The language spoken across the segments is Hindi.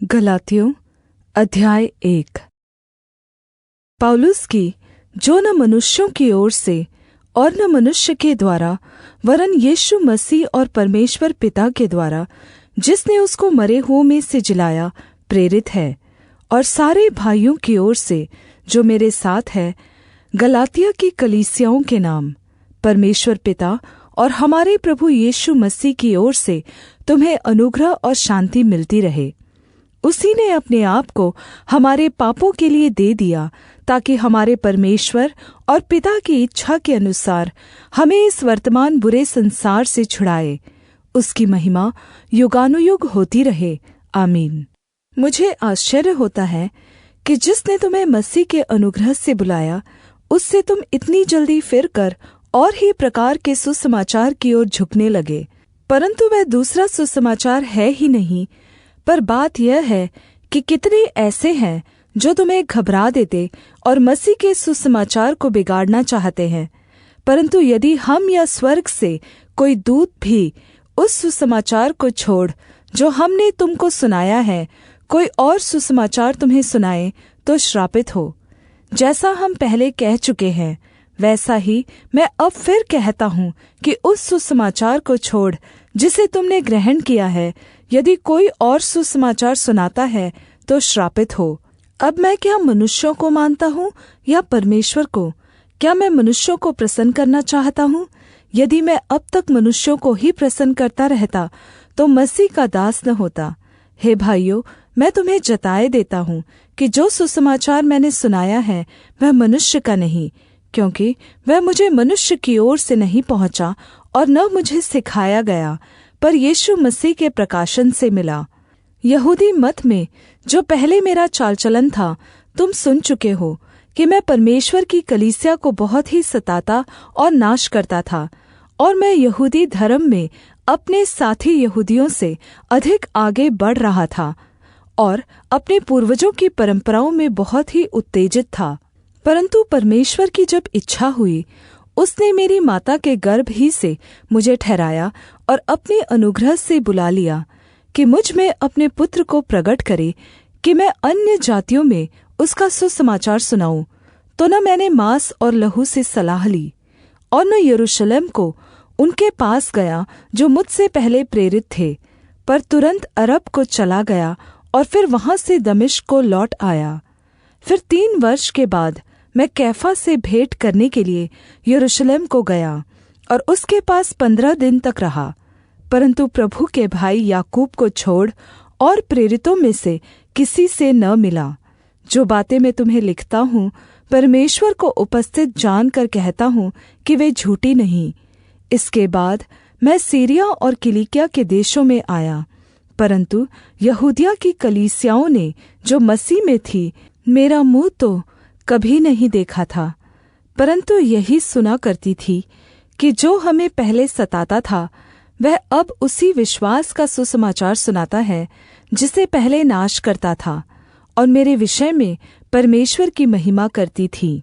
गलातियों अध्याय 1। पौलुस की, जो न मनुष्यों की ओर से और न मनुष्य के द्वारा वरन यीशु मसीह और परमेश्वर पिता के द्वारा जिसने उसको मरे हुओं में से जिलाया प्रेरित है, और सारे भाइयों की ओर से जो मेरे साथ है, गलातिया की कलीसियाओं के नाम, परमेश्वर पिता और हमारे प्रभु यीशु मसीह की ओर से तुम्हें अनुग्रह और शान्ति मिलती रहे। उसी ने अपने आप को हमारे पापों के लिए दे दिया, ताकि हमारे परमेश्वर और पिता की इच्छा के अनुसार हमें इस वर्तमान बुरे संसार से छुड़ाए। उसकी महिमा युगानुयुग होती रहे। आमीन। मुझे आश्चर्य होता है कि जिसने तुम्हें मसीह के अनुग्रह से बुलाया, उससे तुम इतनी जल्दी फिरकर और ही प्रकार के सुसमाचार की ओर झुकने लगे। परंतु वह दूसरा सुसमाचार है ही नहीं, पर बात यह है कि कितने ऐसे हैं जो तुम्हें घबरा देते और मसीह के सुसमाचार को बिगाड़ना चाहते हैं। परंतु यदि हम या स्वर्ग से कोई दूत भी उस सुसमाचार को छोड़ जो हमने तुमको सुनाया है, कोई और सुसमाचार तुम्हें सुनाए, तो श्रापित हो। जैसा हम पहले कह चुके हैं, वैसा ही मैं अब फिर कहता हूँ कि उस सुसमाचार को छोड़ जिसे तुमने ग्रहण किया है, यदि कोई और सुसमाचार सुनाता है, तो श्रापित हो। अब मैं क्या मनुष्यों को मानता हूँ या परमेश्वर को? क्या मैं मनुष्यों को प्रसन्न करना चाहता हूँ? यदि मैं अब तक मनुष्यों को ही प्रसन्न करता रहता, तो मसीह का दास न होता। हे भाइयों, मैं तुम्हें जताए देता हूँ कि जो सुसमाचार मैंने सुनाया है, वह मनुष्य का नहीं, क्योंकि वह मुझे मनुष्य की ओर से नहीं पहुँचा और न मुझे सिखाया गया, पर यीशु मसीह के प्रकाशन से मिला। यहूदी मत में जो पहले मेरा चाल चलन था, तुम सुन चुके हो कि मैं परमेश्वर की कलीसिया को बहुत ही सताता और नाश करता था, और मैं यहूदी धर्म में अपने साथी यहूदियों से अधिक आगे बढ़ रहा था और अपने पूर्वजों की परंपराओं में बहुत ही उत्तेजित था। परंतु परमेश्वर की जब इच्छा हुई, उसने मेरी माता के गर्भ ही से मुझे ठहराया और अपने अनुग्रह से बुला लिया कि मुझ में अपने पुत्र को प्रगट करे, कि मैं अन्य जातियों में उसका सुसमाचार सुनाऊं। तो न मैंने मांस और लहू से सलाह ली, और न यरूशलेम को उनके पास गया जो मुझसे पहले प्रेरित थे, पर तुरंत अरब को चला गया और फिर वहां से दमिश्क को लौट आया। फिर 3 वर्ष के बाद मैं कैफा से भेंट करने के लिए यरूशलेम को गया और उसके पास 15 दिन तक रहा। परंतु प्रभु के भाई याकूब को छोड़ और प्रेरितों में से किसी से न मिला। जो बातें मैं तुम्हें लिखता हूँ, परमेश्वर को उपस्थित जानकर कहता हूँ कि वे झूठी नहीं। इसके बाद मैं सीरिया और किलिकिया के देशों में आया, परंतु यहूदिया की कलीसियाओं ने जो मसीह में थी, मेरा मुँह तो कभी नहीं देखा था, परंतु यही सुना करती थी कि जो हमें पहले सताता था, वह अब उसी विश्वास का सुसमाचार सुनाता है जिसे पहले नाश करता था, और मेरे विषय में परमेश्वर की महिमा करती थी।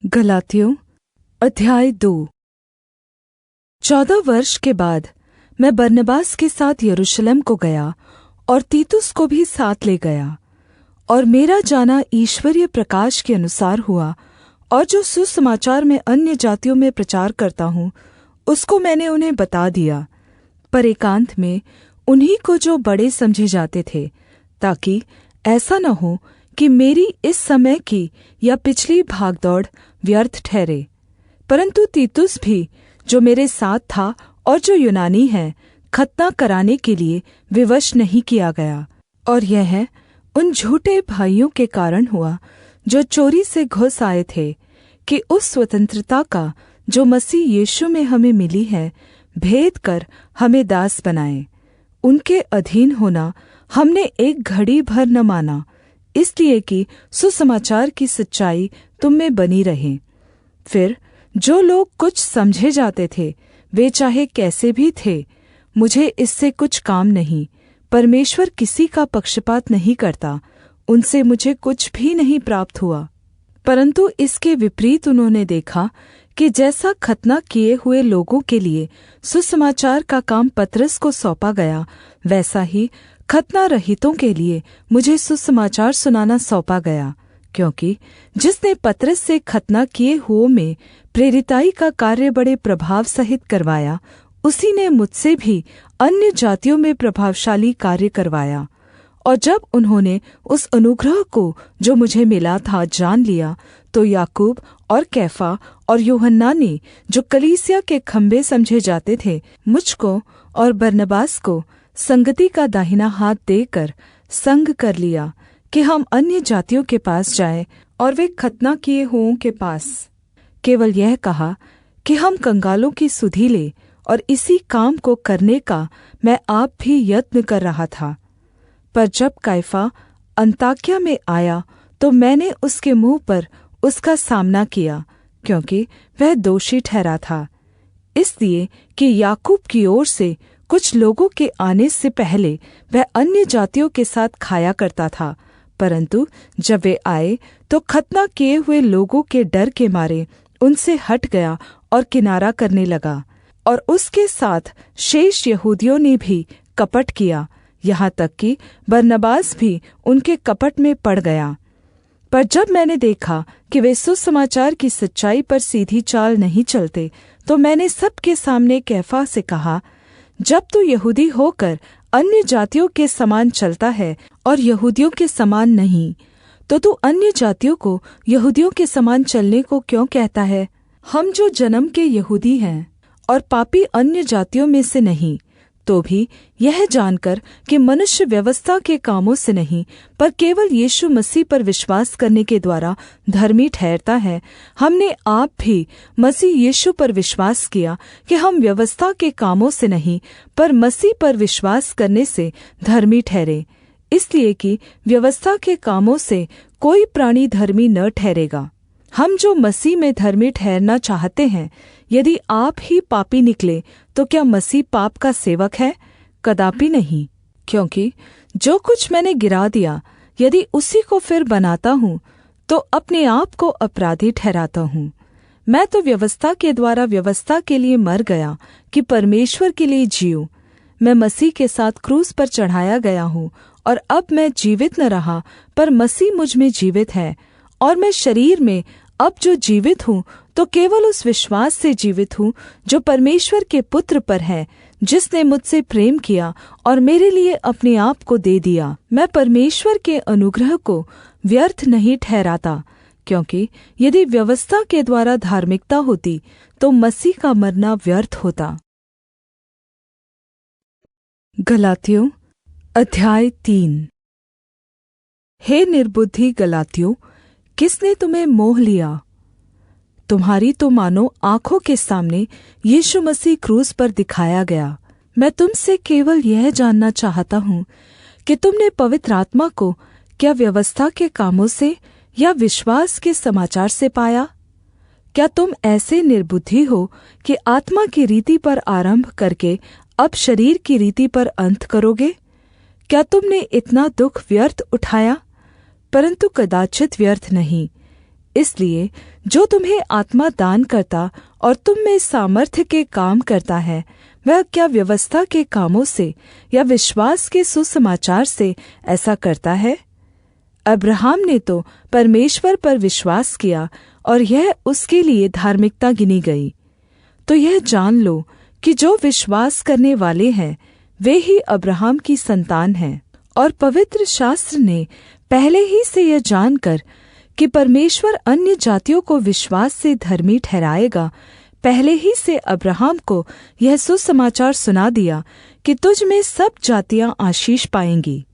गलातियों अध्याय 2। 14 वर्ष के बाद मैं बरनबास के साथ यरूशलेम को गया और तीतुस को भी साथ ले गया, और मेरा जाना ईश्वरीय प्रकाश के अनुसार हुआ, और जो सुसमाचार मैं अन्य जातियों में प्रचार करता हूँ, उसको मैंने उन्हें बता दिया, पर एकांत में उन्हीं को जो बड़े समझे जाते थे, ताकि ऐसा न हो कि मेरी इस समय की या पिछली भागदौड़ व्यर्थ ठहरे। परंतु तीतुस भी, जो मेरे साथ था और जो यूनानी है, खतना कराने के लिए विवश नहीं किया गया। और यह उन झूठे भाइयों के कारण हुआ जो चोरी से घुस आए थे, कि उस स्वतंत्रता का जो मसीह यीशु में हमें मिली है, भेद कर हमें दास बनाए। उनके अधीन होना हमने एक घड़ी भर न माना, इसलिए कि सुसमाचार की सच्चाई तुम में बनी रहे। फिर जो लोग कुछ समझे जाते थे, वे चाहे कैसे भी थे, मुझे इससे कुछ काम नहीं। परमेश्वर किसी का पक्षपात नहीं करता, उनसे मुझे कुछ भी नहीं प्राप्त हुआ। परंतु इसके विपरीत उन्होंने देखा कि जैसा खतना किए हुए लोगों के लिए सुसमाचार का काम पतरस को सौंपा गया, वैसा ही खतना रहितों के लिए मुझे सुसमाचार सुनाना सौंपा गया। क्योंकि जिसने पतरस से खतना किए हुओं में प्रेरिताई का कार्य बड़े प्रभाव सहित करवाया, उसी ने मुझसे भी अन्य जातियों में प्रभावशाली कार्य करवाया। और जब उन्होंने उस अनुग्रह को जो मुझे मिला था जान लिया, तो याकूब और कैफा और यूहन्ना ने, जो कलीसिया के खम्भे समझे जाते थे, मुझको और बरनबास को संगति का दाहिना हाथ देकर संग कर लिया कि हम अन्य जातियों के पास जाएं और वे खतना किए हुओं के पास। केवल यह कहा कि हम कंगालों की सुधि ले, और इसी काम को करने का मैं आप भी यत्न कर रहा था। पर जब कैफा अन्ताकिया में आया, तो मैंने उसके मुँह पर उसका सामना किया, क्योंकि वह दोषी ठहरा था, इसलिए कि याकूब की ओर से कुछ लोगों के आने से पहले वह अन्य जातियों के साथ खाया करता था। परंतु जब वे आए, तो खतना किए हुए लोगों के डर के मारे उनसे हट गया और किनारा करने लगा। और उसके साथ शेष यहूदियों ने भी कपट किया, यहाँ तक कि बरनबास भी उनके कपट में पड़ गया। पर जब मैंने देखा कि वे सुसमाचार की सच्चाई पर सीधी चाल नहीं चलते, तो मैंने सबके सामने कैफा से कहा, जब तू यहूदी होकर अन्य जातियों के समान चलता है और यहूदियों के समान नहीं, तो तू अन्य जातियों को यहूदियों के समान चलने को क्यों कहता है? हम जो जन्म के यहूदी हैं और पापी अन्य जातियों में से नहीं, तो भी यह जानकर कि मनुष्य व्यवस्था के कामों से नहीं, पर केवल यीशु मसीह पर विश्वास करने के द्वारा धर्मी ठहरता है, हमने आप भी मसीह यीशु पर विश्वास किया कि हम व्यवस्था के कामों से नहीं, पर मसीह पर विश्वास करने से धर्मी ठहरे। इसलिए कि व्यवस्था के कामों से कोई प्राणी धर्मी न ठहरेगा। हम जो मसीह में धर्मी ठहरना चाहते हैं, यदि आप ही पापी निकले, तो क्या मसीह पाप का सेवक है? कदापि नहीं। क्योंकि जो कुछ मैंने गिरा दिया, यदि उसी को फिर बनाता हूँ, तो अपने आप को अपराधी ठहराता हूँ। मैं तो व्यवस्था के द्वारा व्यवस्था के लिए मर गया कि परमेश्वर के लिए जीऊँ। मैं मसीह के साथ क्रूस पर चढ़ाया गया हूँ, और अब मैं जीवित न रहा, पर मसीह मुझ में जीवित है। और मैं शरीर में अब जो जीवित हूँ, तो केवल उस विश्वास से जीवित हूँ जो परमेश्वर के पुत्र पर है, जिसने मुझसे प्रेम किया और मेरे लिए अपने आप को दे दिया। मैं परमेश्वर के अनुग्रह को व्यर्थ नहीं ठहराता, क्योंकि यदि व्यवस्था के द्वारा धार्मिकता होती, तो मसीह का मरना व्यर्थ होता। गलातियों अध्याय 3। हे निर्बुद्धि गलातियों, किसने तुम्हें मोह लिया? तुम्हारी तो मानो आँखों के सामने यीशु मसीह क्रूस पर दिखाया गया। मैं तुमसे केवल यह जानना चाहता हूँ कि तुमने पवित्र आत्मा को क्या व्यवस्था के कामों से या विश्वास के समाचार से पाया? क्या तुम ऐसे निर्बुद्धि हो कि आत्मा की रीति पर आरंभ करके अब शरीर की रीति पर अंत करोगे? क्या तुमने इतना दुख व्यर्थ उठाया? परंतु कदाचित व्यर्थ नहीं। इसलिए जो तुम्हें आत्मा दान करता और तुम में सामर्थ्य के काम करता है, वह क्या व्यवस्था के कामों से या विश्वास के सुसमाचार से ऐसा करता है? अब्राहम ने तो परमेश्वर पर विश्वास किया और यह उसके लिए धार्मिकता गिनी गई। तो यह जान लो कि जो विश्वास करने वाले हैं, वे ही अब्राहम की संतान हैं। और पवित्र शास्त्र ने पहले ही से यह जानकर कि परमेश्वर अन्य जातियों को विश्वास से धर्मी ठहराएगा, पहले ही से अब्राहम को यह सुसमाचार सुना दिया कि तुझ में सब जातियां आशीष पाएंगी।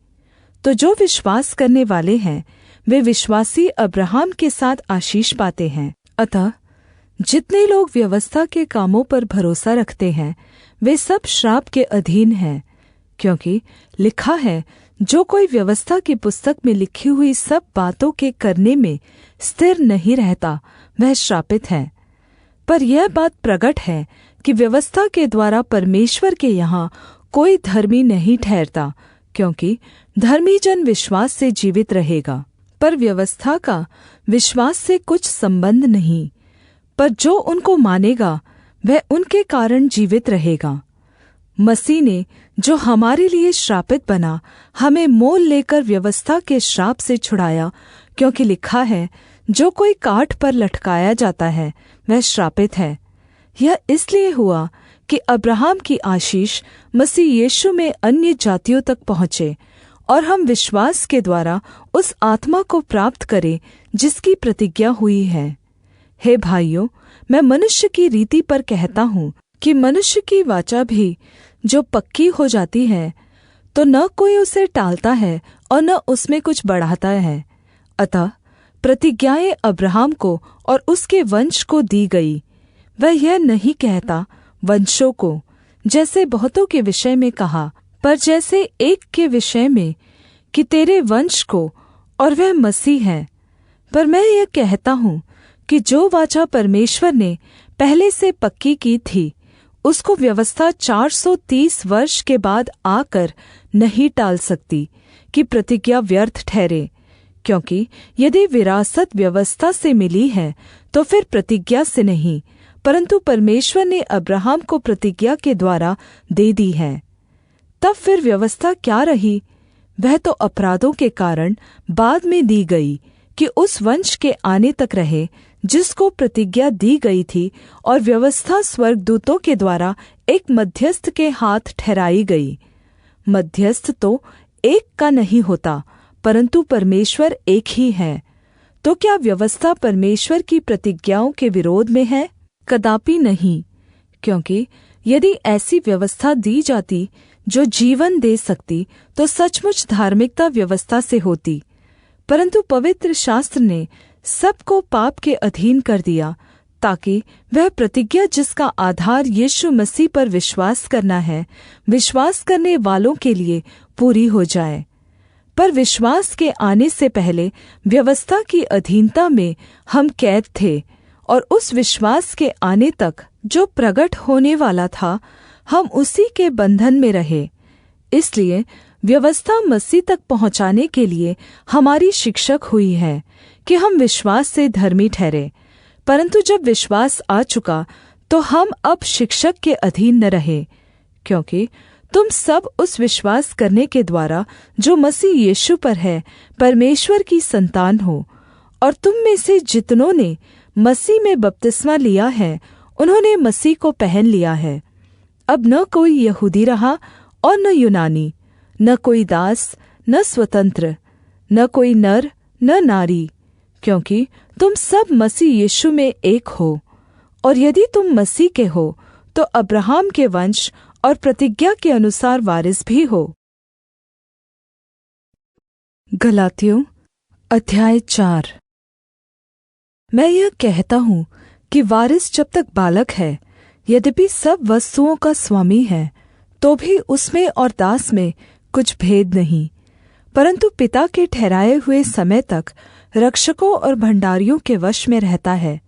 तो जो विश्वास करने वाले हैं, वे विश्वासी अब्राहम के साथ आशीष पाते हैं। अतः जितने लोग व्यवस्था के कामों पर भरोसा रखते हैं, वे सब श्राप के अधीन हैं, क्योंकि लिखा है, जो कोई व्यवस्था की पुस्तक में लिखी हुई सब बातों के करने में स्थिर नहीं रहता, वह श्रापित है। पर यह बात प्रगट है कि व्यवस्था के द्वारा परमेश्वर के यहाँ कोई धर्मी नहीं ठहरता, क्योंकि धर्मी जन विश्वास से जीवित रहेगा। पर व्यवस्था का विश्वास से कुछ संबंध नहीं, पर जो उनको मानेगा वह उनके कारण जीवित रहेगा। मसीह ने, जो हमारे लिए श्रापित बना, हमें मोल लेकर व्यवस्था के श्राप से छुड़ाया, क्योंकि लिखा है, जो कोई काठ पर लटकाया जाता है वह श्रापित है। यह इसलिए हुआ कि अब्राहम की आशीष मसीह यीशु में अन्य जातियों तक पहुँचे, और हम विश्वास के द्वारा उस आत्मा को प्राप्त करें जिसकी प्रतिज्ञा हुई है। हे भाइयों, मैं मनुष्य की रीति पर कहता हूँ कि मनुष्य की वाचा भी जो पक्की हो जाती है, तो न कोई उसे टालता है और न उसमें कुछ बढ़ाता है। अतः प्रतिज्ञाएँ अब्राहम को और उसके वंश को दी गई। वह यह नहीं कहता वंशों को, जैसे बहुतों के विषय में कहा, पर जैसे एक के विषय में कि तेरे वंश को, और वह मसीह है। पर मैं यह कहता हूँ कि जो वाचा परमेश्वर ने पहले से पक्की की थी, उसको व्यवस्था 430 वर्ष के बाद आकर नहीं टाल सकती कि प्रतिज्ञा व्यर्थ ठहरे। क्योंकि यदि विरासत व्यवस्था से मिली है तो फिर प्रतिज्ञा से नहीं, परंतु परमेश्वर ने अब्राहम को प्रतिज्ञा के द्वारा दे दी है। तब फिर व्यवस्था क्या रही? वह तो अपराधों के कारण बाद में दी गई कि उस वंश के आने तक रहे जिसको प्रतिज्ञा दी गई थी, और व्यवस्था स्वर्गदूतों के द्वारा एक मध्यस्थ के हाथ ठहराई गई। मध्यस्थ तो एक का नहीं होता, परंतु परमेश्वर एक ही है। तो क्या व्यवस्था परमेश्वर की प्रतिज्ञाओं के विरोध में है? कदापि नहीं। क्योंकि यदि ऐसी व्यवस्था दी जाती जो जीवन दे सकती, तो सचमुच धार्मिकता व्यवस्था से होती। परंतु पवित्र शास्त्र ने सबको पाप के अधीन कर दिया, ताकि वह प्रतिज्ञा जिसका आधार यीशु मसीह पर विश्वास करना है, विश्वास करने वालों के लिए पूरी हो जाए। पर विश्वास के आने से पहले व्यवस्था की अधीनता में हम कैद थे, और उस विश्वास के आने तक जो प्रगट होने वाला था, हम उसी के बंधन में रहे। इसलिए व्यवस्था मसीह तक पहुँचाने के लिए हमारी शिक्षक हुई है कि हम विश्वास से धर्मी ठहरे। परंतु जब विश्वास आ चुका तो हम अब शिक्षक के अधीन न रहे, क्योंकि तुम सब उस विश्वास करने के द्वारा जो मसीह यीशु पर है परमेश्वर की संतान हो। और तुम में से जितनों ने मसीह में बपतिस्मा लिया है, उन्होंने मसीह को पहन लिया है। अब न कोई यहूदी रहा और न यूनानी, न कोई दास न स्वतंत्र, न कोई नर न नारी, क्योंकि तुम सब मसीह यीशु में एक हो। और यदि तुम मसीह के हो तो अब्राहम के वंश और प्रतिज्ञा के अनुसार वारिस भी हो। गलातियों अध्याय 4। मैं यह कहता हूँ कि वारिस जब तक बालक है, यद्यपि सब वस्तुओं का स्वामी है, तो भी उसमें और दास में कुछ भेद नहीं, परंतु पिता के ठहराए हुए समय तक रक्षकों और भंडारियों के वश में रहता है।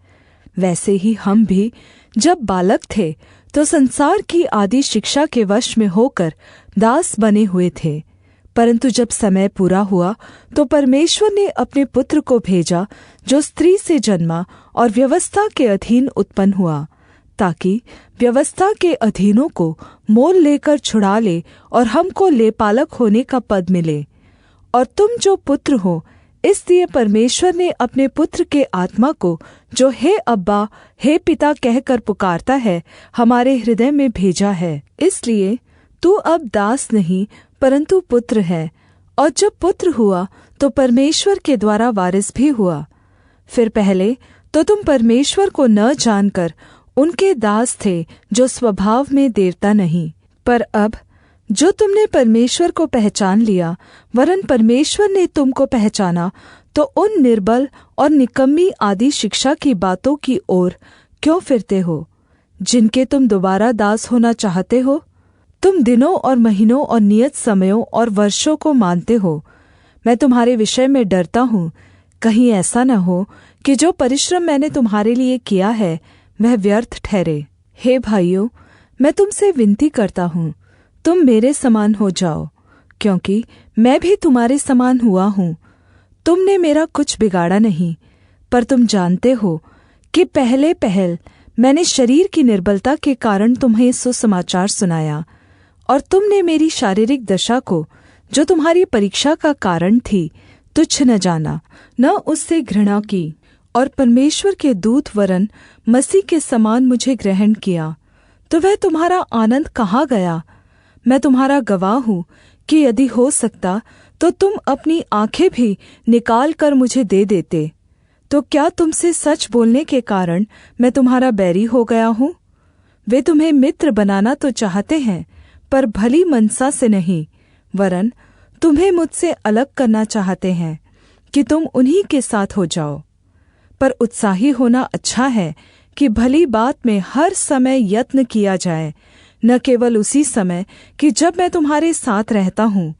वैसे ही हम भी जब बालक थे तो संसार की आदि शिक्षा के वश में होकर दास बने हुए थे। परंतु जब समय पूरा हुआ तो परमेश्वर ने अपने पुत्र को भेजा, जो स्त्री से जन्मा और व्यवस्था के अधीन उत्पन्न हुआ, ताकि व्यवस्था के अधीनों को मोल लेकर छुड़ा ले और हमको लेपालक होने का पद मिले। और तुम जो पुत्र हो, इसलिए परमेश्वर ने अपने पुत्र के आत्मा को, जो हे अब्बा हे पिता कहकर पुकारता है, हमारे हृदय में भेजा है। इसलिए तू अब दास नहीं परंतु पुत्र है, और जब पुत्र हुआ तो परमेश्वर के द्वारा वारिस भी हुआ। फिर पहले तो तुम परमेश्वर को न जानकर उनके दास थे जो स्वभाव में देवता नहीं। पर अब जो तुमने परमेश्वर को पहचान लिया, वरन परमेश्वर ने तुमको पहचाना, तो उन निर्बल और निकम्मी आदि शिक्षा की बातों की ओर क्यों फिरते हो, जिनके तुम दोबारा दास होना चाहते हो? तुम दिनों और महीनों और नियत समयों और वर्षों को मानते हो। मैं तुम्हारे विषय में डरता हूँ, कहीं ऐसा न हो कि जो परिश्रम मैंने तुम्हारे लिए किया है वह व्यर्थ ठहरे। हे भाइयों, मैं तुमसे विनती करता हूँ, तुम मेरे समान हो जाओ, क्योंकि मैं भी तुम्हारे समान हुआ हूँ। तुमने मेरा कुछ बिगाड़ा नहीं, पर तुम जानते हो कि पहले पहल मैंने शरीर की निर्बलता के कारण तुम्हें सुसमाचार सुनाया, और तुमने मेरी शारीरिक दशा को, जो तुम्हारी परीक्षा का कारण थी, तुच्छ न जाना, न उससे घृणा की, और परमेश्वर के दूत वरन् मसीह के समान मुझे ग्रहण किया। तो वह तुम्हारा आनन्द कहाँ गया? मैं तुम्हारा गवाह हूँ कि यदि हो सकता तो तुम अपनी आँखें भी निकाल कर मुझे दे देते। तो क्या तुमसे सच बोलने के कारण मैं तुम्हारा बैरी हो गया हूँ? वे तुम्हें मित्र बनाना तो चाहते हैं, पर भली मनसा से नहीं, वरन् तुम्हें मुझसे अलग करना चाहते हैं कि तुम उन्हीं के साथ हो जाओ। पर उत्साही होना अच्छा है कि भली बात में हर समय यत्न किया जाए, न केवल उसी समय कि जब मैं तुम्हारे साथ रहता हूँ।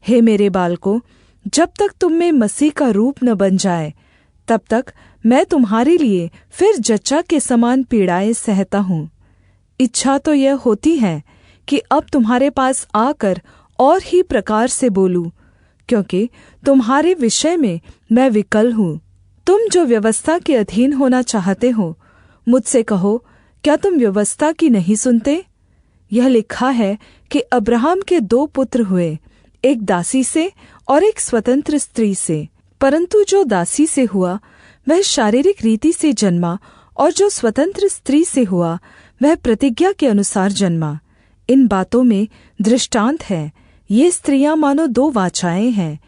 हे मेरे बालकों, जब तक तुम में मसीह का रूप न बन जाए, तब तक मैं तुम्हारे लिए फिर जच्चा के समान पीड़ाएँ सहता हूँ। इच्छा तो यह होती है कि अब तुम्हारे पास आकर और ही प्रकार से बोलूँ, क्योंकि तुम्हारे विषय में मैं विकल हूँ। तुम जो व्यवस्था के अधीन होना चाहते हो, मुझसे कहो, क्या तुम व्यवस्था की नहीं सुनते? यह लिखा है कि अब्राहम के 2 पुत्र हुए, एक दासी से और एक स्वतंत्र स्त्री से। परंतु जो दासी से हुआ वह शारीरिक रीति से जन्मा, और जो स्वतंत्र स्त्री से हुआ वह प्रतिज्ञा के अनुसार जन्मा। इन बातों में दृष्टांत है। ये स्त्रियां मानो 2 वाचाएं हैं,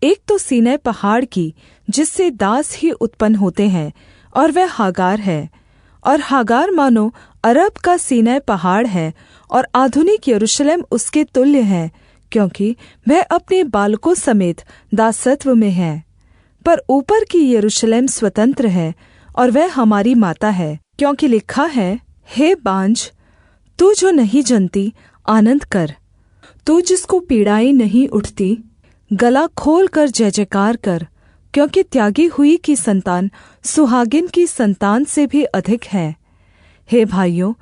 एक तो सीनै पहाड़ की, जिससे दास ही उत्पन्न होते हैं, और वह हागार है। और हागार मानो अरब का सीनै पहाड़ है, और आधुनिक यरूशलेम उसके तुल्य है, क्योंकि वह अपने बालकों समेत दासत्व में है। पर ऊपर की यरूशलेम स्वतंत्र है, और वह हमारी माता है, क्योंकि लिखा है, हे बाँझ, तू जो नहीं जनती, आनन्द कर। तू जिसको पीड़ाएँ नहीं उठती, गला खोल कर जय जयकार कर, क्योंकि त्यागी हुई की संतान सुहागिन की संतान से भी अधिक है। हे भाइयों,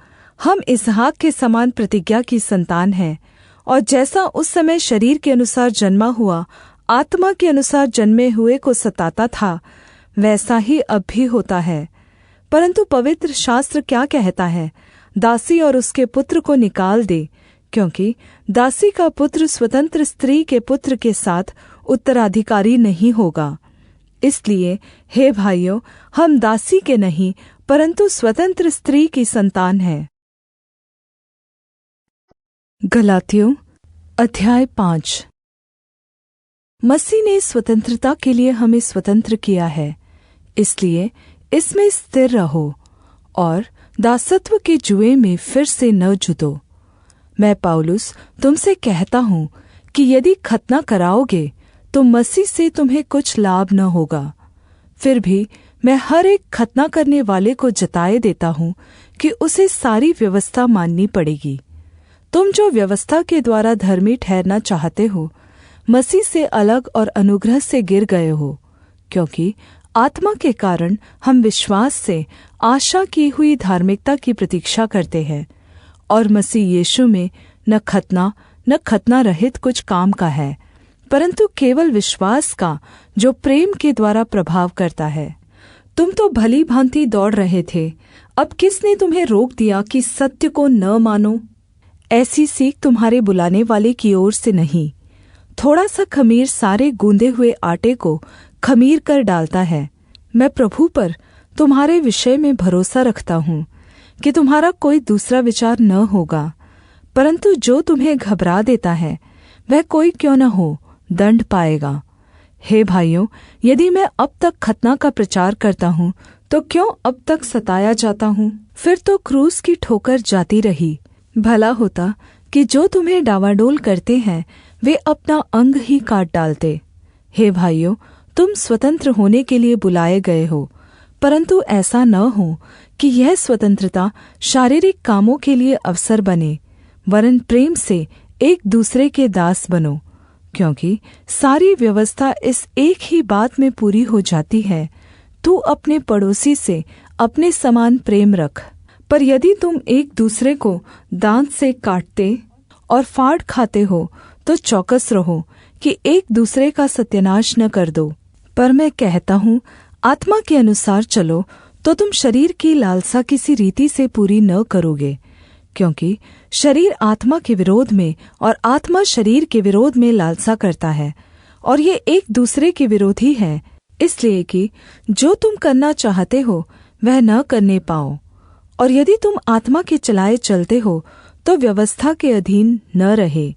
हम इसहाक के समान प्रतिज्ञा की संतान हैं, और जैसा उस समय शरीर के अनुसार जन्मा हुआ आत्मा के अनुसार जन्मे हुए को सताता था, वैसा ही अब भी होता है। परन्तु पवित्र शास्त्र क्या कहता है? दासी और उसके पुत्र को निकाल दे, क्योंकि दासी का पुत्र स्वतंत्र स्त्री के पुत्र के साथ उत्तराधिकारी नहीं होगा। इसलिए हे भाइयों, हम दासी के नहीं परन्तु स्वतंत्र स्त्री की संतान हैं। गलातियों अध्याय 5। मसीह ने स्वतंत्रता के लिए हमें स्वतंत्र किया है, इसलिए इसमें स्थिर रहो और दासत्व के जुए में फिर से न जुतो। मैं पौलुस तुमसे कहता हूँ कि यदि खतना कराओगे तो मसीह से तुम्हें कुछ लाभ न होगा। फिर भी मैं हर एक खतना करने वाले को जताए देता हूँ कि उसे सारी व्यवस्था माननी पड़ेगी। तुम जो व्यवस्था के द्वारा धर्मी ठहरना चाहते हो, मसीह से अलग और अनुग्रह से गिर गए हो, क्योंकि आत्मा के कारण हम विश्वास से आशा की हुई धार्मिकता की प्रतीक्षा करते हैं, और मसीह यीशु में न खतना रहित कुछ काम का है, परंतु केवल विश्वास का, जो प्रेम के द्वारा प्रभाव करता है। तुम तो भली भांति दौड़ रहे थे, अब किसने तुम्हें रोक दिया कि सत्य को न मानो? ऐसी सीख तुम्हारे बुलाने वाले की ओर से नहीं। थोड़ा सा खमीर सारे गूंदे हुए आटे को खमीर कर डालता है। मैं प्रभु पर तुम्हारे विषय में भरोसा रखता हूँ कि तुम्हारा कोई दूसरा विचार न होगा, परंतु जो तुम्हें घबरा देता है वह कोई क्यों न हो, दंड पाएगा। हे भाइयों, यदि मैं अब तक खतना का प्रचार करता हूँ तो क्यों अब तक सताया जाता हूँ? फिर तो क्रूस की ठोकर जाती रही। भला होता कि जो तुम्हें डावाडोल करते हैं वे अपना अंग ही काट डालते। हे भाइयों, तुम स्वतंत्र होने के लिए बुलाए गए हो, परंतु ऐसा न हो कि यह स्वतंत्रता शारीरिक कामों के लिए अवसर बने, वरन प्रेम से एक दूसरे के दास बनो। क्योंकि सारी व्यवस्था इस एक ही बात में पूरी हो जाती है, तू अपने पड़ोसी से अपने समान प्रेम रख। पर यदि तुम एक दूसरे को दांत से काटते और फाड़ खाते हो तो चौकस रहो कि एक दूसरे का सत्यानाश न कर दो। पर मैं कहता हूँ, आत्मा के अनुसार चलो तो तुम शरीर की लालसा किसी रीति से पूरी न करोगे, क्योंकि शरीर आत्मा के विरोध में और आत्मा शरीर के विरोध में लालसा करता है, और ये एक दूसरे के विरोधी है, इसलिए कि जो तुम करना चाहते हो वह न करने पाओ। और यदि तुम आत्मा के चलाए चलते हो तो व्यवस्था के अधीन न रहे।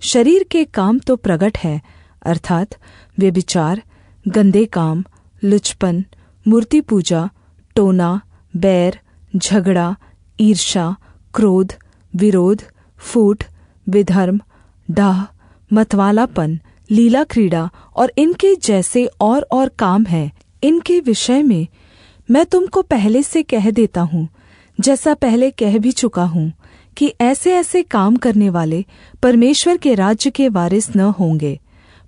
शरीर के काम तो प्रगट है, अर्थात् व्यभिचार, गंदे काम, लुचपन, मूर्ति पूजा, टोना, बैर, झगड़ा, ईर्ष्या, क्रोध, विरोध, फूट, विधर्म, डाह, मतवालापन, लीला क्रीड़ा और इनके जैसे और काम हैं। इनके विषय में मैं तुमको पहले से कह देता हूँ, जैसा पहले कह भी चुका हूँ, कि ऐसे काम करने वाले परमेश्वर के राज्य के वारिस न होंगे।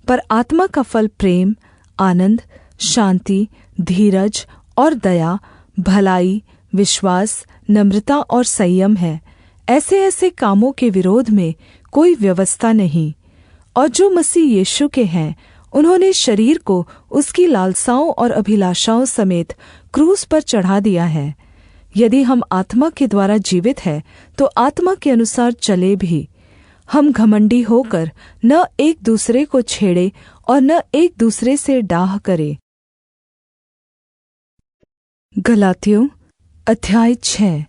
पर आत्मा का फल प्रेम, आनंद, शान्ति, धीरज और दया, भलाई, विश्वास, नम्रता और संयम है। ऐसे कामों के विरोध में कोई व्यवस्था नहीं। और जो मसीह यीशु के हैं, उन्होंने शरीर को उसकी लालसाओं और अभिलाषाओं समेत क्रूस पर चढ़ा दिया है। यदि हम आत्मा के द्वारा जीवित हैं, तो आत्मा के अनुसार चले भी। हम घमंडी होकर न एक दूसरे को छेड़े और न एक दूसरे से डाह करे। गलातियों अध्याय 6।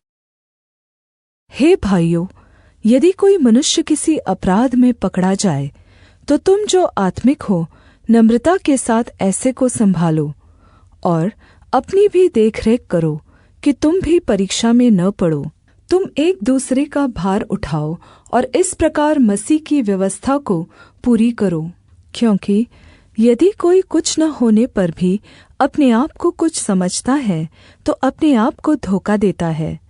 हे भाइयों, यदि कोई मनुष्य किसी अपराध में पकड़ा जाए, तो तुम जो आत्मिक हो नम्रता के साथ ऐसे को संभालो, और अपनी भी देखरेख करो कि तुम भी परीक्षा में न पड़ो। तुम एक दूसरे का भार उठाओ और इस प्रकार मसीह की व्यवस्था को पूरी करो। क्योंकि यदि कोई कुछ न होने पर भी अपने आप को कुछ समझता है, तो अपने आप को धोखा देता है।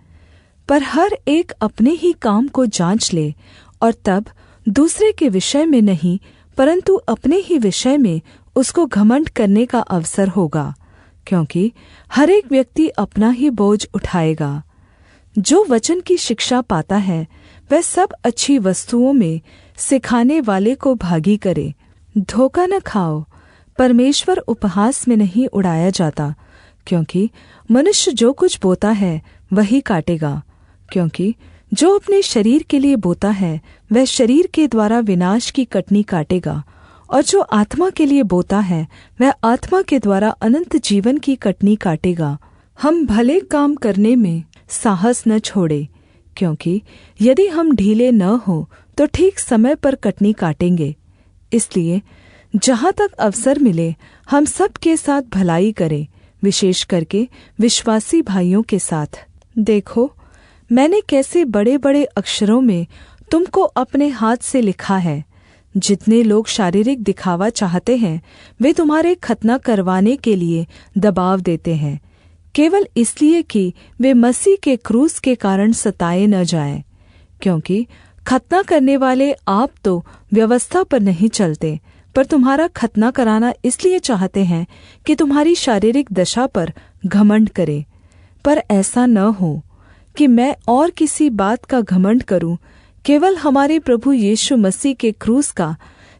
पर हर एक अपने ही काम को जांच ले, और तब दूसरे के विषय में नहीं, परंतु अपने ही विषय में उसको घमंड करने का अवसर होगा। क्योंकि हर एक व्यक्ति अपना ही बोझ उठाएगा। जो वचन की शिक्षा पाता है, वह सब अच्छी वस्तुओं में सिखाने वाले को भागी करे। धोखा न खाओ, परमेश्वर उपहास में नहीं उड़ाया जाता। क्योंकि मनुष्य जो कुछ बोता है वही काटेगा। क्योंकि जो अपने शरीर के लिए बोता है, वह शरीर के द्वारा विनाश की कटनी काटेगा, और जो आत्मा के लिए बोता है, वह आत्मा के द्वारा अनंत जीवन की कटनी काटेगा। हम भले काम करने में साहस न छोड़े, क्योंकि यदि हम ढीले न हो तो ठीक समय पर कटनी काटेंगे। इसलिए जहाँ तक अवसर मिले, हम सब के साथ भलाई करें, विशेष करके विश्वासी भाइयों के साथ। देखो, मैंने कैसे बड़े-बड़े अक्षरों में तुमको अपने हाथ से लिखा है। जितने लोग शारीरिक दिखावा चाहते हैं, वे तुम्हारे खतना करवाने के लिए दबाव देते हैं, केवल इसलिए कि वे मसीह के क्रूस के कारण सताए न जाएं। क्योंकि खतना करने वाले आप तो व्यवस्था पर नहीं चलते, पर तुम्हारा खतना कराना इसलिए चाहते हैं कि तुम्हारी शारीरिक दशा पर घमंड करें। पर ऐसा न हो कि मैं और किसी बात का घमंड करूं, केवल हमारे प्रभु यीशु मसीह के क्रूस का,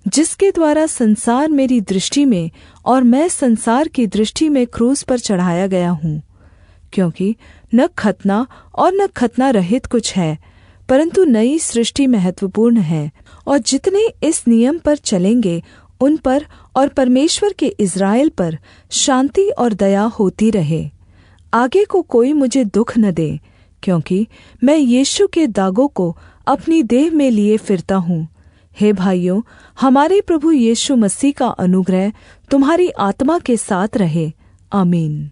जिसके द्वारा संसार मेरी दृष्टि में और मैं संसार की दृष्टि में क्रूस पर चढ़ाया गया हूँ। क्योंकि न खतना और न खतना रहित कुछ है, परंतु नई सृष्टि महत्वपूर्ण है। और जितने इस नियम पर चलेंगे, उन पर और परमेश्वर के इस्राएल पर शान्ति और दया होती रहे। आगे को कोई मुझे दुख न दे, क्योंकि मैं यीशु के दागों को अपनी देह में लिए फिरता हूँ। हे भाइयों, हमारे प्रभु यीशु मसीह का अनुग्रह तुम्हारी आत्मा के साथ रहे। आमीन।